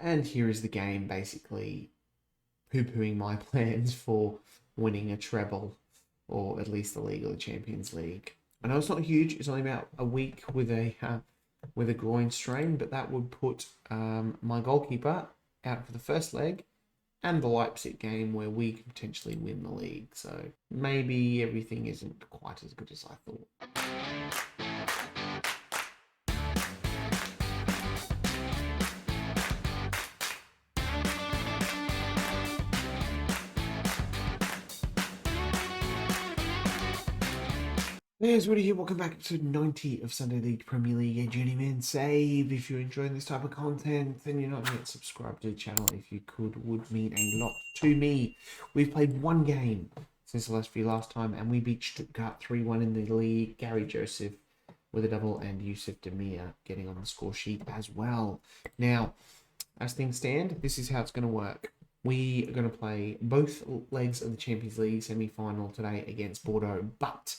And here is the game basically poo-pooing my plans for winning a treble, or at least the league or the Champions League. I know it's not huge. It's only about a week with a groin strain, but that would put my goalkeeper out for the first leg and the Leipzig game where we could potentially win the league. So maybe everything isn't quite as good as I thought. There's Woody here. Welcome back to 90 of Sunday League Premier League, a Journeyman save. If you're enjoying this type of content, then you're not yet subscribed to the channel. If you could, would mean a lot to me. We've played one game since the last time, and we beat Stuttgart 3-1 in the league. Gary Joseph with a double, and Yusuf Demir getting on the score sheet as well. Now, as things stand, this is how it's going to work. We are going to play both legs of the Champions League semi-final today against Bordeaux, but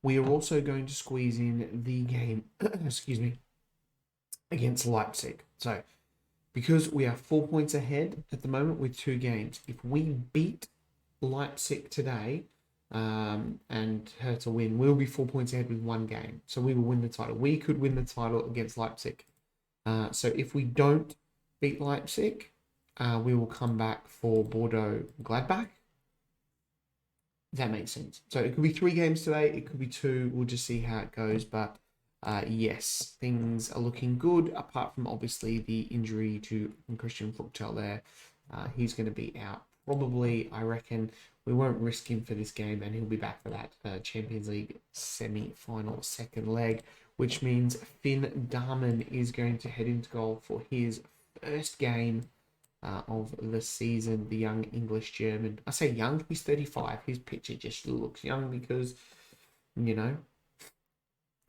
we are also going to squeeze in the game, excuse me, against Leipzig. So, because we are 4 points ahead at the moment with 2 games, if we beat Leipzig today and Hertha win, we'll be 4 points ahead with 1 game. So we will win the title. We could win the title against Leipzig. So if we don't beat Leipzig, we will come back for Bordeaux Gladbach. That makes sense. So it could be 3 games today. It could be 2. We'll just see how it goes. But yes, things are looking good. Apart from obviously the injury to Christian Fruchtel there. He's going to be out. Probably, I reckon, we won't risk him for this game. And he'll be back for that Champions League semi-final second leg. Which means Finn Darman is going to head into goal for his first game of the season, the young English German. I say young, he's 35. His picture just looks young because, you know,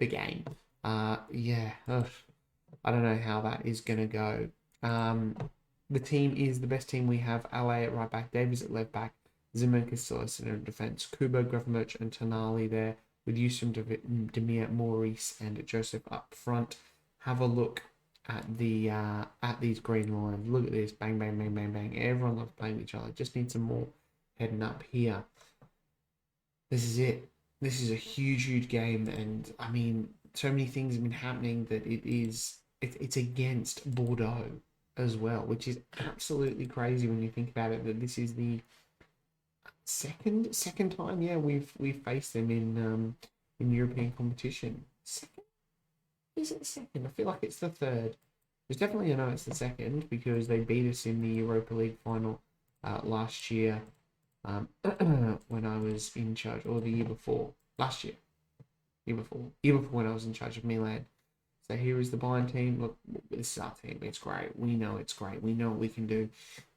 the game. Yeah, I don't know how that is going to go. The team is the best team we have. LA at right back, Davies at left back, Zimmer, Castillo in defence, Kubo, Gravenberch and Tonali there, with Yusuf Demir, Maurice and Joseph up front. Have a look at these green lines. Look at this. Bang, bang, bang, bang, bang. Everyone loves playing with each other. Just need some more heading up here. This is it. This is a huge, huge game. And, I mean, so many things have been happening that it's against Bordeaux as well, which is absolutely crazy when you think about it, that this is the second time, yeah, we've faced them in European competition. Second? Is it the second? I feel like it's the third. There's definitely, I know it's the second because they beat us in the Europa League final last year when I was in charge, or the year before. Last year. Year before when I was in charge of Milan. So here is the Bayern team. Look, this is our team. It's great. We know it's great. We know what we can do.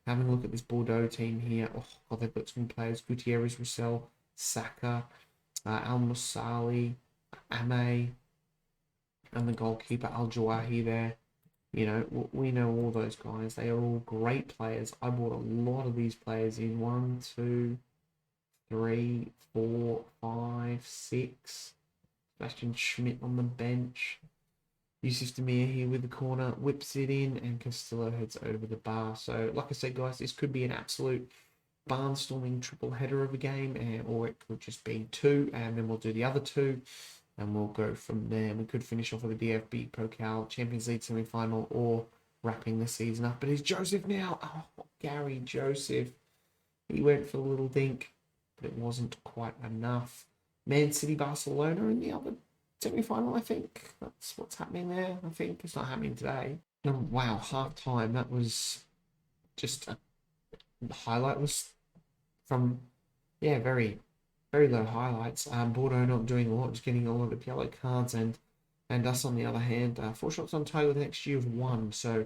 Having a look at this Bordeaux team here. Oh, God, they've got some players. Gutierrez, Roussel, Saka, Al Musali, Ame, and the goalkeeper Al Jawahi there. You know, we know all those guys. They are all great players. I bought a lot of these players in 1, 2, 3, 4, 5, 6. Sebastian Schmidt on the bench. Yusuf Demir here with the corner, whips it in, and Castillo heads over the bar. So, like I said, guys, this could be an absolute barnstorming triple header of a game, or it could just be 2, and then we'll do the other 2, and we'll go from there. We could finish off with a DFB Pokal Champions League semi-final, or wrapping the season up. But it's Joseph now. Oh, Gary Joseph. He went for a little dink, but it wasn't quite enough. Man City, Barcelona in the other semi-final, I think. That's what's happening there. I think it's not happening today. Oh, wow, half-time. That was just the highlight was from, yeah, very, very low highlights. Bordeaux not doing a lot, just getting a lot of yellow cards, and us on the other hand, 4 shots on target with an XG of 1. So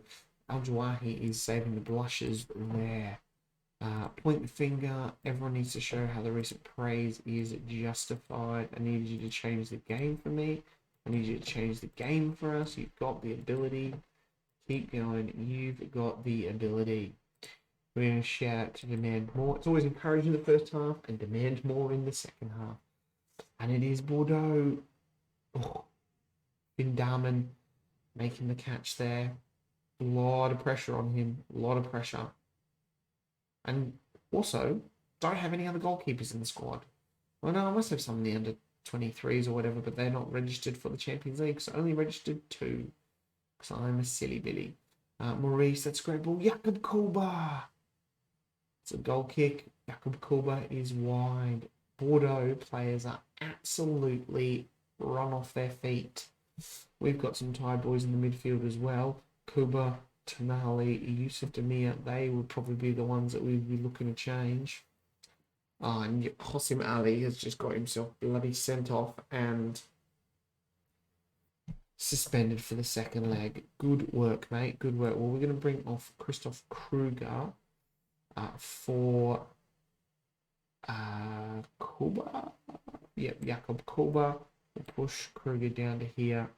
Al Jawahi is saving the blushes there. Point the finger. Everyone needs to show how the recent praise is justified. I need you to change the game for me. I need you to change the game for us. You've got the ability. Keep going. You've got the ability. We're going to shout to demand more. It's always encouraging the first half and demand more in the second half. And it is Bordeaux. Oh, Finn Darman making the catch there. A lot of pressure on him. A lot of pressure. And also, don't have any other goalkeepers in the squad. Well, no, I must have some in the under 23s or whatever, but they're not registered for the Champions League, so only registered 2. Because I'm a silly Billy. Maurice, that's a great ball. Jakub Kulba. It's a goal kick. Jakub Kulba is wide. Bordeaux players are absolutely run off their feet. We've got some Thai boys in the midfield as well. Kuba, Tonali, Yusuf Demir, they would probably be the ones that we'd be looking to change. And Hosim Ali has just got himself bloody sent off and suspended for the second leg. Good work, mate. Good work. Well, we're going to bring off Christoph Kruger for Kuba. Yep, Jakob Kuba. We'll push Kruger down to here,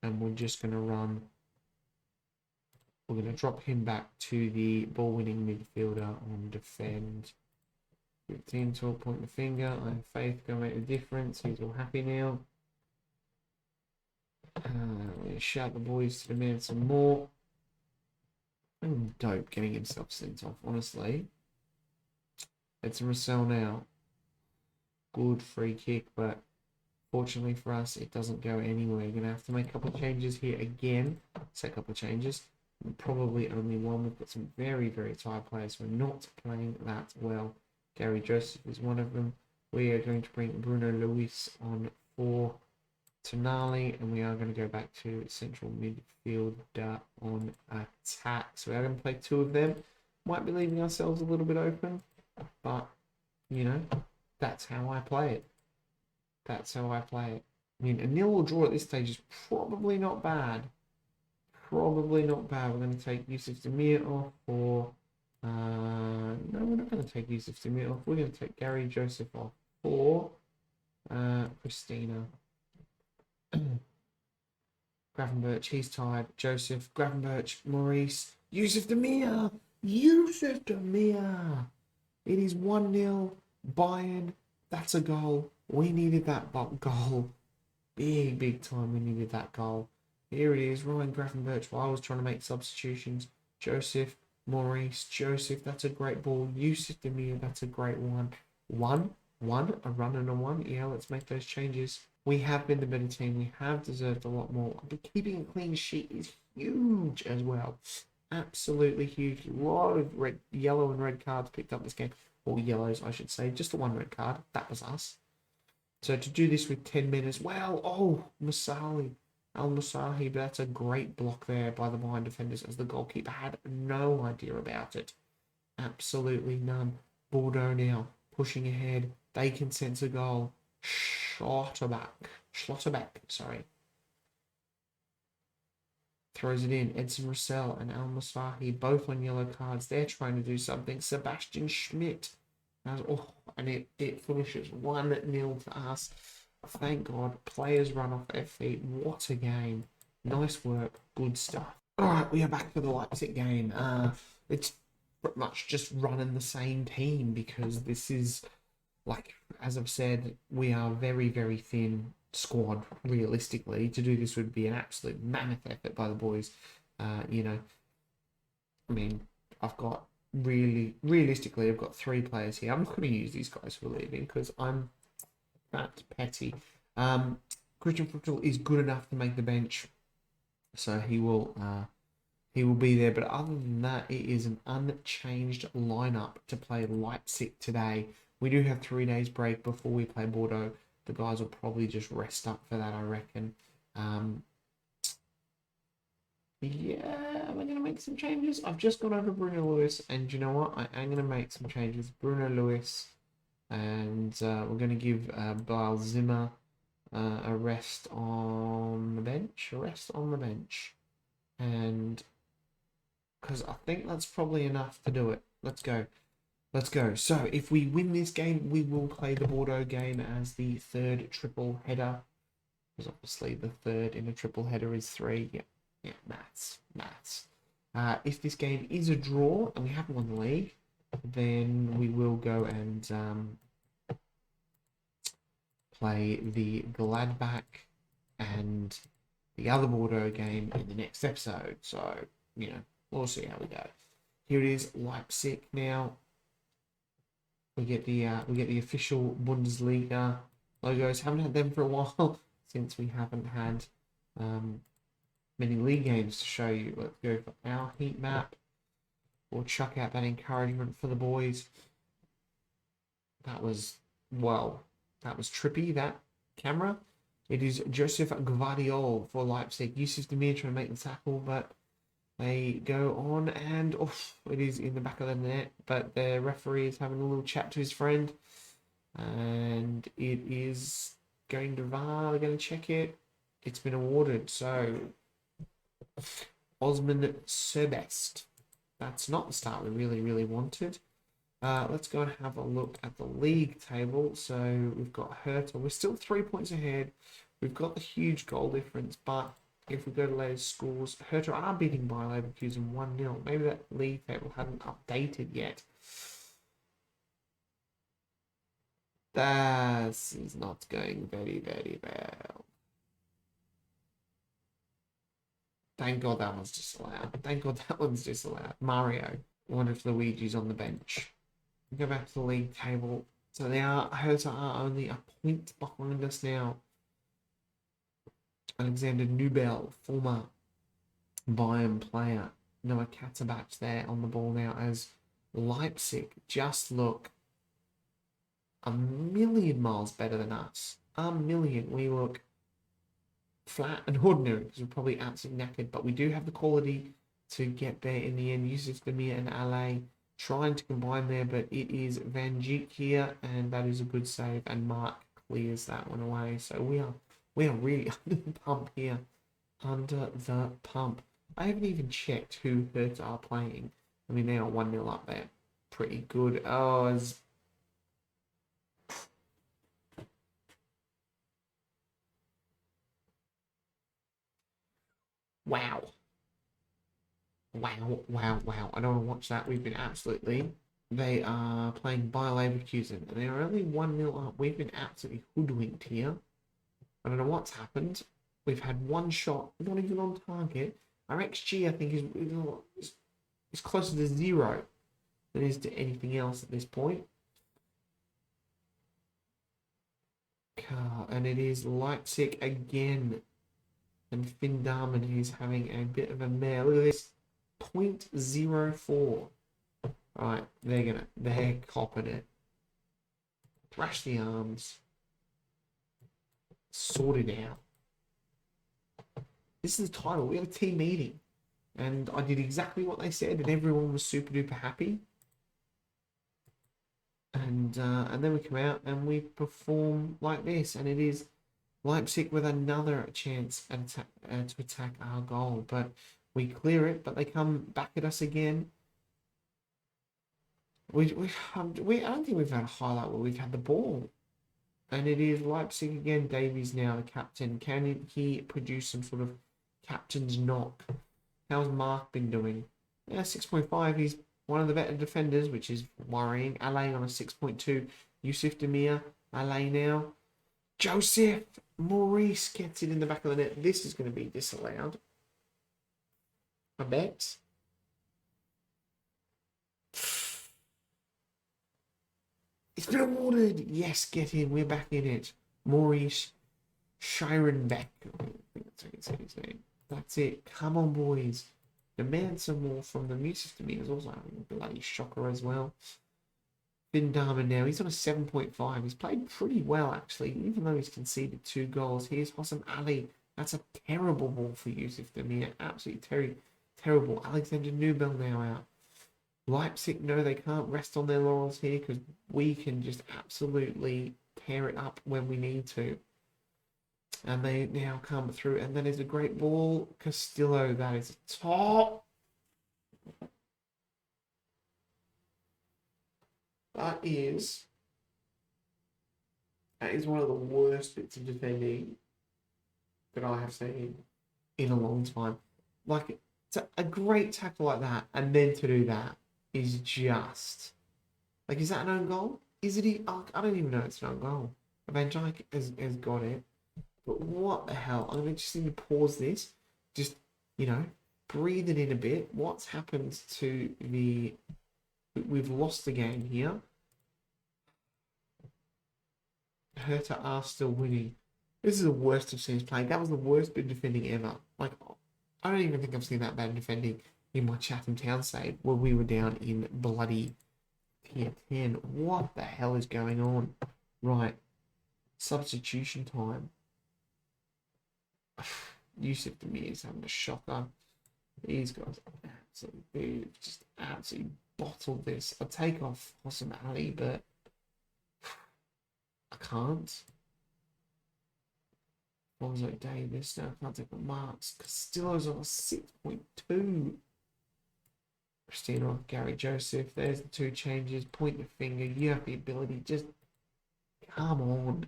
and we're just going to run. We're going to drop him back to the ball-winning midfielder on defend. 15 to point the finger. I have faith going to make a difference. He's all happy now. We're going to shout the boys to demand some more. Dope getting himself sent off, honestly. It's a Russell now. Good free kick, but fortunately for us, it doesn't go anywhere. We're going to have to make a couple of changes here again. Say a couple of changes. Probably only one. We've got some very, very tired players who are not playing that well. Gary Joseph is one of them. We are going to bring Bruno Luis on for Tonali, and we are going to go back to central midfielder on attack. So we are going to play 2 of them. Might be leaving ourselves a little bit open, but, you know, that's how I play it. That's how I play it. I mean, a nil or draw at this stage is probably not bad. Probably not bad. We're going to take Yusuf Demir off for... no, we're not going to take Yusuf Demir off. We're going to take Gary Joseph off for Christina. Gravenberch, he's tired. Joseph, Gravenberch, Maurice, Yusuf Demir. Yusuf Demir. It is 1-0. Bayern. That's a goal. We needed that goal. Big, big time we needed that goal. Here it is, Ryan Gravenberch, while I was trying to make substitutions. Joseph, Maurice, Joseph, that's a great ball. Yusuf Demir, that's a great one. A run and a 1. Yeah, let's make those changes. We have been the better team. We have deserved a lot more. But keeping a clean sheet is huge as well. Absolutely huge. A lot of yellow and red cards picked up this game. Or yellows, I should say. Just the 1 red card. That was us. So to do this with 10 men as well. Oh, Masali. Al-Musahi, but that's a great block there by the Bayern defenders, as the goalkeeper had no idea about it. Absolutely none. Bordeaux now pushing ahead. They can sense a goal. Schlotterbeck, sorry. Throws it in. Edson Russell and Al-Musahi, both on yellow cards. They're trying to do something. Sebastian Schmidt. And it finishes 1-0 to us. Thank God, players run off their feet. What a game. Nice work. Good stuff. Alright, we are back for the Leipzig game. It's pretty much just running the same team, because this is, like, as I've said, we are very, very thin squad, realistically. To do this would be an absolute mammoth effort by the boys. You know, I mean, realistically, I've got 3 players here. I'm not going to use these guys who are leaving, because I'm that petty. Christian Fuchtel is good enough to make the bench, so he will be there. But other than that, it is an unchanged lineup to play Leipzig today. We do have 3 days break before we play Bordeaux. The guys will probably just rest up for that, I reckon. Yeah, am I going to make some changes? I've just gone over Bruno Lewis, and you know what? I am going to make some changes. Bruno Lewis. And we're going to give Bile Zimmer a rest on the bench. And because I think that's probably enough to do it. Let's go. So if we win this game, we will play the Bordeaux game as the 3rd triple header. Because obviously the 3rd in a triple header is 3. Yeah, maths. If this game is a draw and we haven't won the league, then we will go and play the Gladbach and the other Bordeaux game in the next episode. So we'll see how we go. Here it is, Leipzig now. We get the official Bundesliga logos. Haven't had them for a while since we haven't had many league games to show you. Let's go for our heat map. We'll chuck out that encouragement for the boys. That was trippy, that camera. It is Joseph Gvardiol for Leipzig. Yusuf Demir trying to make the tackle, but they go on and it is in the back of the net, but the referee is having a little chat to his friend, and it is going to VAR. They're going to check it. It's been awarded. So Osman Serbest. That's not the start we really wanted. Let's go and have a look at the league table. So we've got Hertha. We're still 3 points ahead. We've got the huge goal difference, but if we go to latest scores, Hertha are beating Bayer Leverkusen 1-0. Maybe that league table hadn't updated yet. This is not going very well. Thank God that one's disallowed. Mario. I wonder if Luigi's on the bench. Go back to the league table. So Hertha are only a point behind us now. Alexander Nubel, former Bayern player. Noah Katabach there on the ball now as Leipzig just look a million miles better than us. A million. We look flat and ordinary because we're probably absolutely knackered, but we do have the quality to get there in the end. Yusuf Demir and Ale trying to combine there, but it is Van Dijk here, and that is a good save, and Mark clears that one away. So we are really under the pump here. Under the pump. I haven't even checked who Hertha are playing. I mean, they are 1-0 up there. Pretty good. Oh, wow. I don't want to watch that. We've been absolutely... They are playing Bayer Leverkusen, and they are only 1-0 up. We've been absolutely hoodwinked here. I don't know what's happened. We've had one shot, not even on target. Our XG, I think, is closer to 0 than it is to anything else at this point. And it is Leipzig again. And Finn Darman is having a bit of a mare. Look at this. 0.04. Right, they're copping it. Thrash the arms. Sort it out. This is the title. We have a team meeting. And I did exactly what they said, and everyone was super duper happy. And then we come out and we perform like this, and it is Leipzig with another chance to attack our goal, but we clear it. But they come back at us again. I don't think we've had a highlight where we've had the ball, and it is Leipzig again. Davies now the captain. Can he produce some sort of captain's knock? How's Mark been doing? Yeah, 6.5. He's one of the better defenders, which is worrying. Ale on a 6.2. Yusuf Demir. Ale now. Joseph Maurice gets it in the back of the net. This is going to be disallowed, I bet. It's been awarded. Yes, get in. We're back in it. Maurice Scheirenbeck. I think that's how you say his name. That's it. Come on, boys. Demand some more from them. Yusuf Demir is also having a bloody shocker as well. Finn Darman now. He's on a 7.5. He's played pretty well, actually, even though he's conceded 2 goals. Here's Hossam Ali. That's a terrible ball for Yusuf Demir. Absolutely terrible. Alexander Nubel now out. Leipzig know they can't rest on their laurels here because we can just absolutely tear it up when we need to. And they now come through, and that is a great ball. Castillo, that is a top. That is one of the worst bits of defending that I have seen in a long time. Like, a great tackle like that, and then to do that is just... Like, is that an own goal? Is it? I don't even know it's an own goal. Van Dijk has got it. But what the hell? I'm going to just need to pause this. Just, breathe it in a bit. What's happened to the... We've lost the game here. Hertha are still winning. This is the worst I've seen us play. That was the worst bit defending ever. Like, I don't even think I've seen that bad defending in my Chatham Town save where we were down in bloody tier 10. What the hell is going on? Right. Substitution time. Yusuf Demir is having a shocker. These guys just absolutely bottled this. I'll take off Hossam Ali, but I can't. Bonzo Davis, no, I can't take the marks. Castillo's on a 6.2. Christina, Gary Joseph, there's the 2 changes. Point your finger, you have the ability, just come on.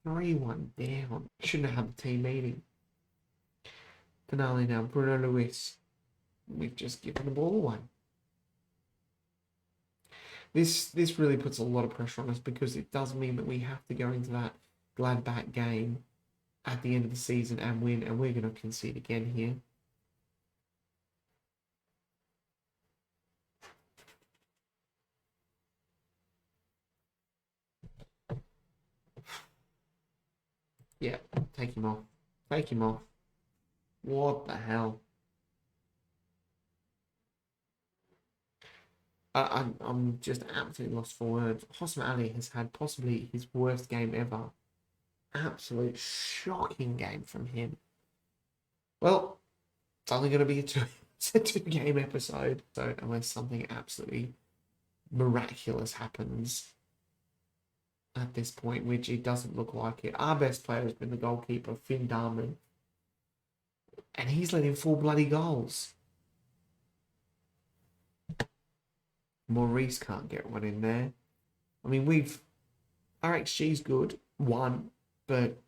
3-1 down. Shouldn't have had the team meeting. Finale now, Bruno Luis. We've just given the ball away. This really puts a lot of pressure on us because it does mean that we have to go into that Gladbach game at the end of the season and win, and we're going to concede again here. Yeah, take him off. Take him off. What the hell? I'm just absolutely lost for words. Hossam Ali has had possibly his worst game ever. Absolute shocking game from him. Well, it's only going to be a two-game episode. So unless something absolutely miraculous happens at this point, which it doesn't look like it. Our best player has been the goalkeeper, Finn Darman. And he's let in 4 bloody goals. Maurice can't get one in there. I mean, our XG's good, 1, but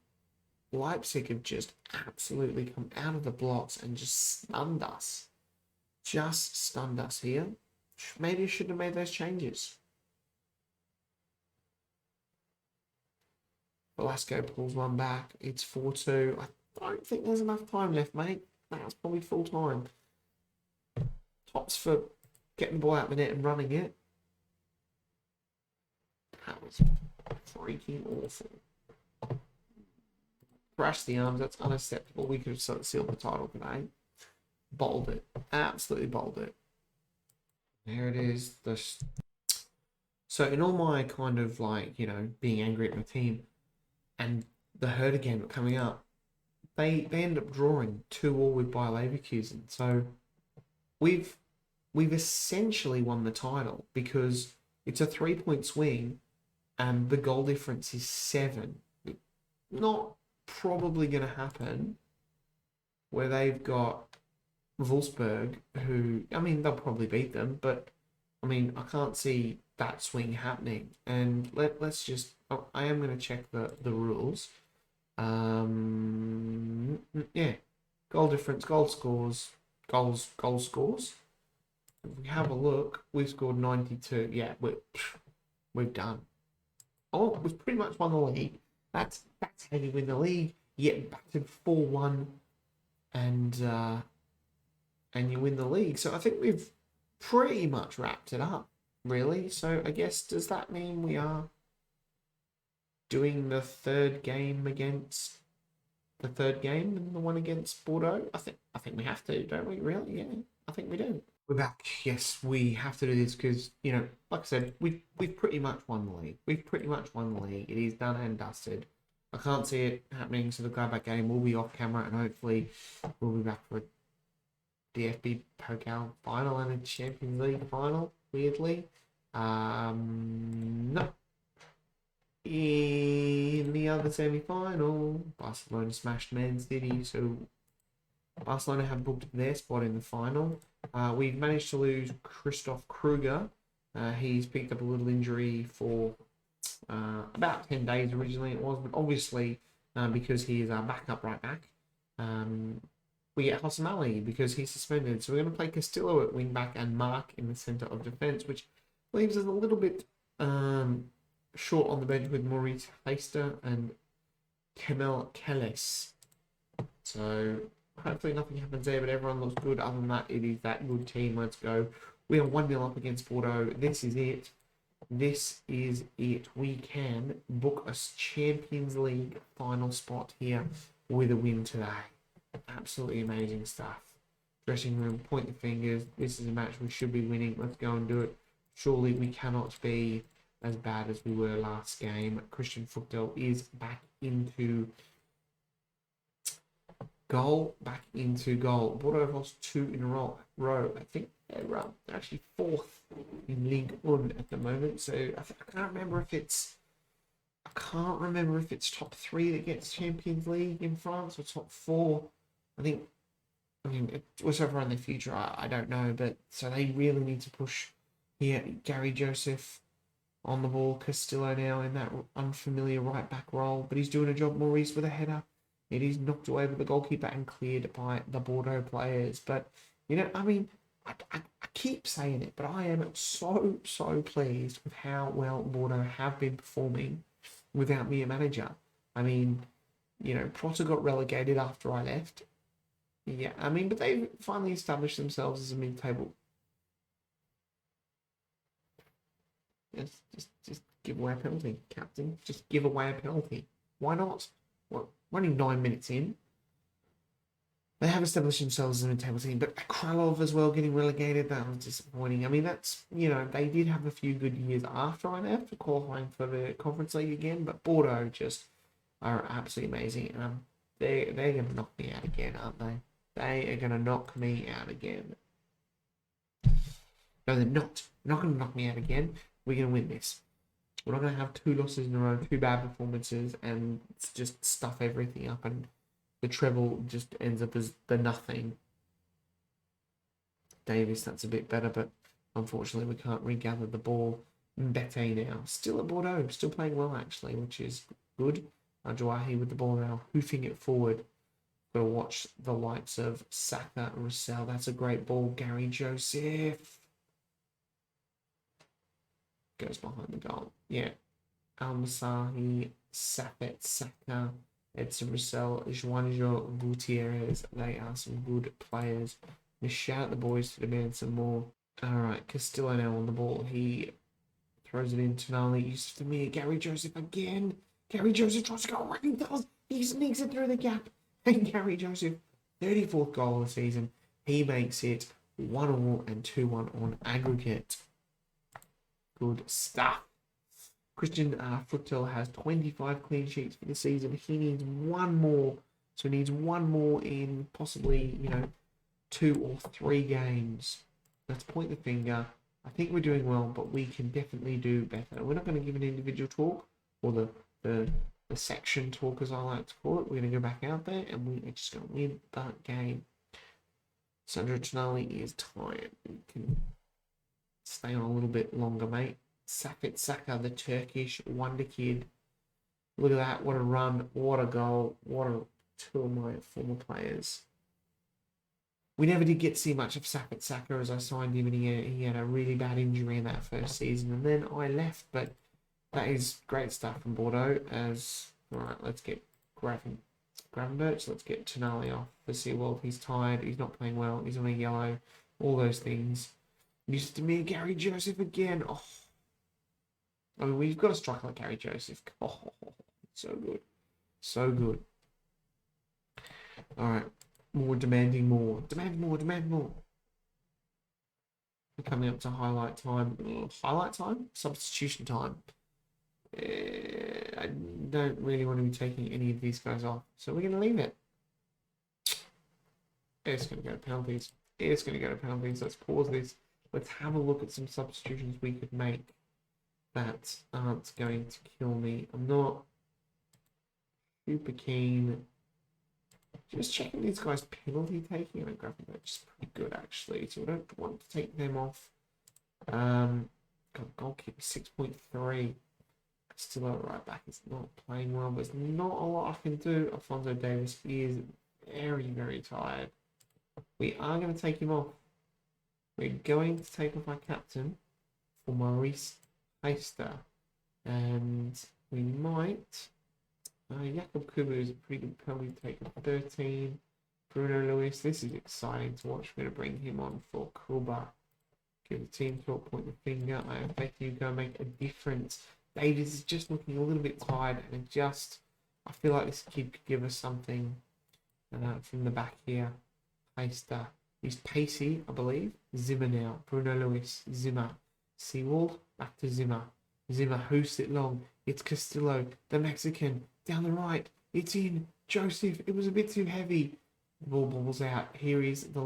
Leipzig have just absolutely come out of the blocks and just stunned us. Just stunned us here. Maybe I should have made those changes. Velasco pulls one back. It's 4-2. I don't think there's enough time left, mate. That's probably full time. Tops for getting the ball out of the net and running it. That was freaking awful. Crash the arms. That's unacceptable. We could have sealed the title today. Bottled it. Absolutely bottled it. There it is. So in all my kind of like, being angry at my team and the Hertha game coming up, they end up drawing 2-2 with Bayer Leverkusen. So we've essentially won the title because it's a 3-point swing and the goal difference is 7. Not probably going to happen where they've got Wolfsburg, who, I mean, they'll probably beat them, but I mean, I can't see that swing happening. And let's just, I am going to check the rules. Yeah, goal difference, goal scores. If we have a look, we've scored 92. Yeah, we've done. Oh, we've pretty much won the league. That's how you win the league. You get battered 4-1, and you win the league. So I think we've pretty much wrapped it up, really. So I guess, does that mean we are doing the third game and the one against Bordeaux? I think we have to, don't we? Really? Yeah, I think we do. We're back. Yes, we have to do this because, like I said, we've pretty much won the league. It is done and dusted. I can't see it happening, so the Gladbach game will be off camera, and hopefully we'll be back for a DFB Pokal final and a Champions League final, weirdly. No. In the other semi-final, Barcelona smashed Man City, so Barcelona have booked their spot in the final. We've managed to lose Christoph Kruger. He's picked up a little injury for about 10 days originally it was, but obviously because he is our backup right back, we get Hossam Ali because he's suspended. So we're going to play Castillo at wing back and Mark in the centre of defence, which leaves us a little bit short on the bench with Maurice Heister and Kemel Keles. So Hopefully nothing happens there, but everyone looks good. Other than that, it is that good team. Let's go. We are 1-0 up against Bordeaux. This is it. This is it. We can book a Champions League final spot here with a win today. Absolutely amazing stuff. Dressing room, point the fingers. This is a match we should be winning. Let's go and do it. Surely we cannot be as bad as we were last game. Christian Fructel is back into goal. Bordeaux have lost 2 in a row. I think they're actually 4th in Ligue 1 at the moment. So I can't remember if it's top 3 that gets Champions League in France or top 4. I mean, whatever in the future, I don't know. But so they really need to push here. Gary Joseph on the ball. Castillo now in that unfamiliar right back role, but he's doing a job. Maurice with a header. It is knocked away by the goalkeeper and cleared by the Bordeaux players. But, I mean, I keep saying it, but I am so pleased with how well Bordeaux have been performing without me a manager. I mean, Potter got relegated after I left. Yeah, I mean, but they finally established themselves as a mid-table. Just give away a penalty, captain. Just give away a penalty. Why not? Well, running 9 minutes in. They have established themselves as a mid-table team, but Kralov as well getting relegated, that was disappointing. I mean, that's, they did have a few good years after I left, qualifying for the Conference League again, but Bordeaux just are absolutely amazing. They're going to knock me out again, aren't they? They are going to knock me out again. No, they're not. They're not going to knock me out again. We're going to win this. We're not going to have 2 losses in a row, 2 bad performances, and just stuff everything up, and the treble just ends up as the nothing. Davis, that's a bit better, but unfortunately we can't regather the ball. Mbete now, still at Bordeaux, still playing well actually, which is good. Ajwahi with the ball now, hoofing it forward. Got to watch the likes of Saka, Russell. That's a great ball. Gary Joseph goes behind the goal. Yeah. Al-Masahi, Safet, Saka, Edson Russell, Juanjo Gutierrez. They are some good players. Just shout the boys to demand some more. Alright, Castillo now on the ball. He throws it in. Tonali, Yusuf Demir, Gary Joseph again. Gary Joseph tries to go right. He sneaks it through the gap. And Gary Joseph, 34th goal of the season. He makes it 1-1 and 2-1 on aggregate. Good stuff. Christian Fructel has 25 clean sheets for the season. He needs 1 more. So he needs 1 more in possibly, 2 or 3 games. Let's point the finger. I think we're doing well, but we can definitely do better. We're not going to give an individual talk, or the section talk as I like to call it. We're going to go back out there and we're just going to win that game. Sandro Tonali is tired. We can stay on a little bit longer, mate. Safet Saka, the Turkish wonder kid. Look at that. What a run. What a goal. What a 2 of my former players. We never did get to see much of Safet Saka as I signed him, and he had a really bad injury in that first season, and then I left. But that is great stuff from Bordeaux. Alright, let's get Gravenberch. Let's get Tonali off for Seaworld. He's tired. He's not playing well. He's on a yellow. All those things. Used to me, Gary Joseph again. Oh. I mean, we've got a striker like Gary Joseph. Oh, so good. So good. Alright. Demanding more. Demand more. We're coming up to highlight time. Highlight time? Substitution time. I don't really want to be taking any of these guys off. So we're going to leave it. It's going to go to penalties. Let's pause this. Let's have a look at some substitutions we could make that aren't going to kill me. I'm not super keen. Just checking these guys' penalty taking. I grab them, just pretty good actually. So we don't want to take them off. Got goalkeeper 6.3. Still a right back. It's not playing well, but there's not a lot I can do. Alphonso Davis is very tired. We are going to take him off. We're going to take off our captain for Maurice Heister. And we might... Jakob Kubu is a pretty good penalty taker. 13. Bruno Lewis. This is exciting to watch. We're going to bring him on for Kuba. Give the team talk, point the finger. I expect you go make a difference. Davies is just looking a little bit tired, and I feel like this kid could give us something from the back here. Heister. He's pacey, I believe. Zimmer now. Bruno Lewis. Zimmer. Seawald. Back to Zimmer. Zimmer hoofs it long. It's Castillo, the Mexican. Down the right. It's in. Joseph. It was a bit too heavy. The ball bobbles out. Here is the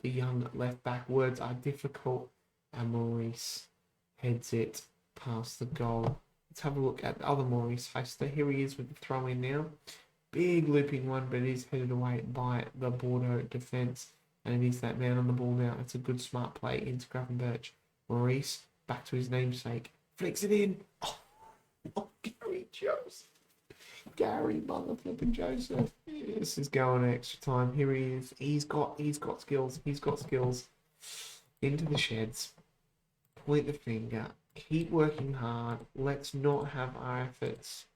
young left back. Words are difficult. And Maurice heads it past the goal. Let's have a look at the other Maurice Heister. Here he is with the throw in now. Big looping one, but it is headed away by the Bordeaux defence. And it is that man on the ball now. It's a good smart play into Gravenberch. Maurice, back to his namesake. Flicks it in. Oh, Gary Joseph. Gary motherflipping Joseph. This is going extra time. Here he is. He's got skills. He's got skills. Into the sheds. Point the finger. Keep working hard. Let's not have our efforts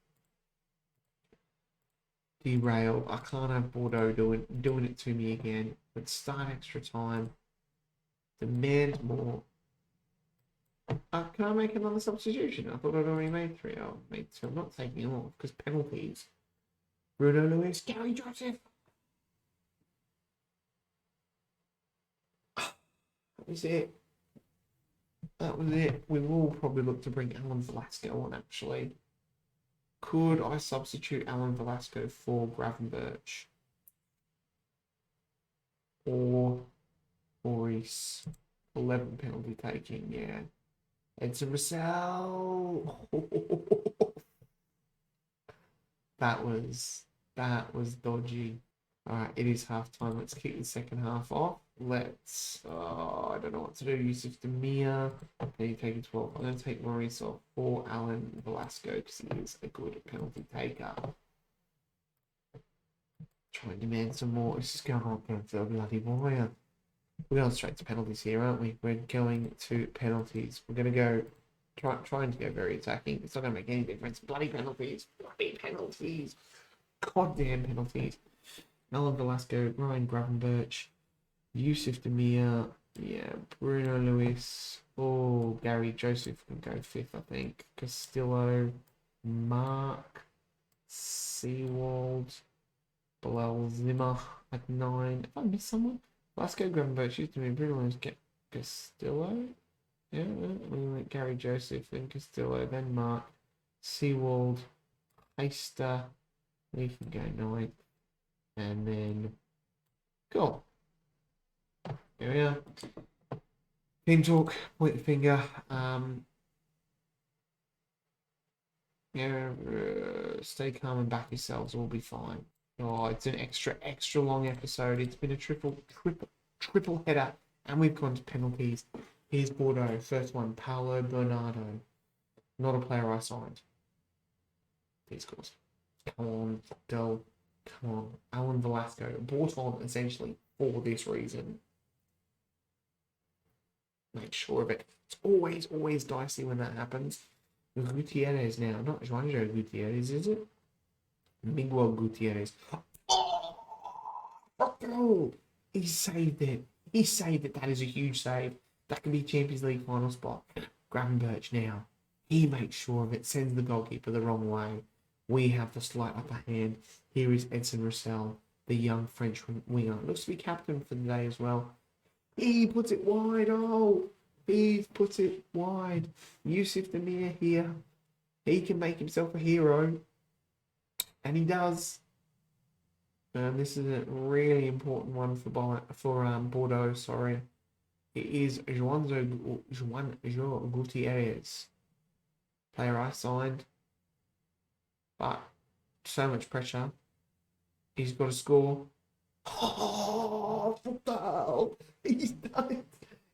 derailed. I can't have Bordeaux doing it to me again. Let's start extra time. Demand more. Can I make another substitution? I thought I'd already made 3. I'll make 2. I'm not taking them off because penalties. Bruno Lewis, Gary Joseph. That was it. That was it. We will probably look to bring Alan Velasco on, actually. Could I substitute Alan Velasco for Gravenberch? Or Maurice? 11 penalty taking, yeah. Edson Russell. That was dodgy. Alright, it is half time. Let's kick the second half off. I don't know what to do. Yusuf Demir. Then you take 12. I'm going to take Maurice off for Alan Velasco because he is a good penalty taker. Try and demand some more. This is going on for a bloody boy. We're going straight to penalties here, aren't we? We're going to penalties. We're going to go trying to go very attacking. It's not going to make any difference. Bloody penalties. Bloody penalties. Goddamn penalties. Alan Velasco, Ryan Gravenberch, Yusuf Demir, Bruno Lewis. Oh, Gary Joseph can go 5th, I think. Castillo, Mark, Seawald, Bilal Zimmer at 9. Have I missed someone? Velasco, Gravenberch, Yusuf Demir, Bruno Lewis, Castillo. Yeah, we went Gary Joseph, then Castillo, then Mark, Seawald, Heister. We can go 9th. And then, cool. Here we are. Team talk, point the finger. Stay calm and back yourselves. We'll be fine. Oh, it's an extra long episode. It's been a triple header, and we've gone to penalties. Here's Bordeaux. First one, Paolo Bernardo. Not a player I signed. These scores. Come on, Del. Come on, Alan Velasco, brought on essentially for this reason. Make sure of it. It's always dicey when that happens. Gutierrez now, not Juanjo Gutierrez, is it? Miguel Gutierrez. Oh, he saved it. He saved it. That is a huge save. That can be Champions League final spot. Gravenberch now. He makes sure of it, sends the goalkeeper the wrong way. We have the slight upper hand. Here is Edson Russell, the young French winger. Looks to be captain for the day as well. He puts it wide. Oh, he puts it wide. Yusuf Demir here. He can make himself a hero. And he does. This is a really important one for Bordeaux. Sorry. It is Juan Gutierrez. Player I signed. But so much pressure. He's got to score. Oh, football. He's done it.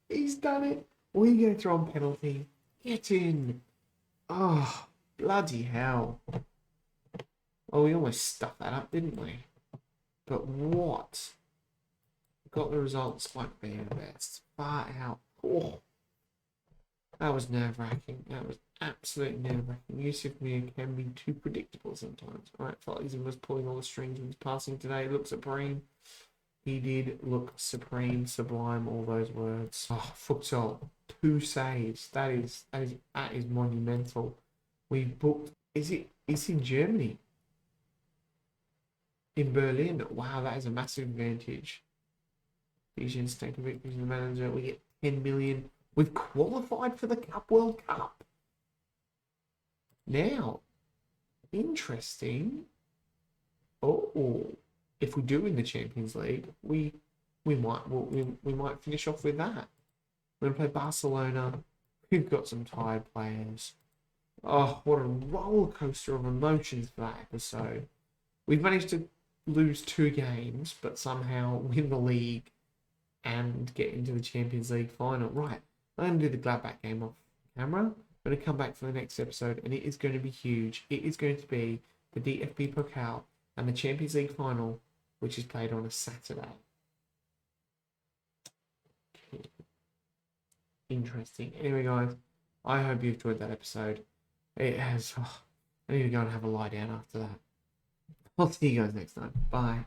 He's done it. We're going to throw on penalty. Get in. Oh, bloody hell. Oh, we almost stuffed that up, didn't we? But what? Got the results like their best. Far out. Oh, that was nerve-wracking. That was absolute nerve-wracking. Yusuf Mir can be too predictable sometimes. All right, felt like he was pulling all the strings when he's passing today. Look supreme. He did look supreme, sublime, all those words. Oh, futsal, 2 saves. That is monumental. We booked. Is in Germany? In Berlin. Wow, that is a massive advantage. Vision Stankovic is the manager. We get 10 million. We've qualified for the World Cup. Now, interesting. Oh, if we do win the Champions League, we might finish off with that. We're gonna play Barcelona. We've got some tired players. Oh, what a roller coaster of emotions for that episode. We've managed to lose 2 games, but somehow win the league and get into the Champions League final. Right, I'm going to do the Gladbach game off camera. I'm going to come back for the next episode, and it is going to be huge. It is going to be the DFB Pokal and the Champions League final, which is played on a Saturday. Interesting. Anyway, guys, I hope you enjoyed that episode. It has... I need to go and have a lie down after that. I'll see you guys next time. Bye.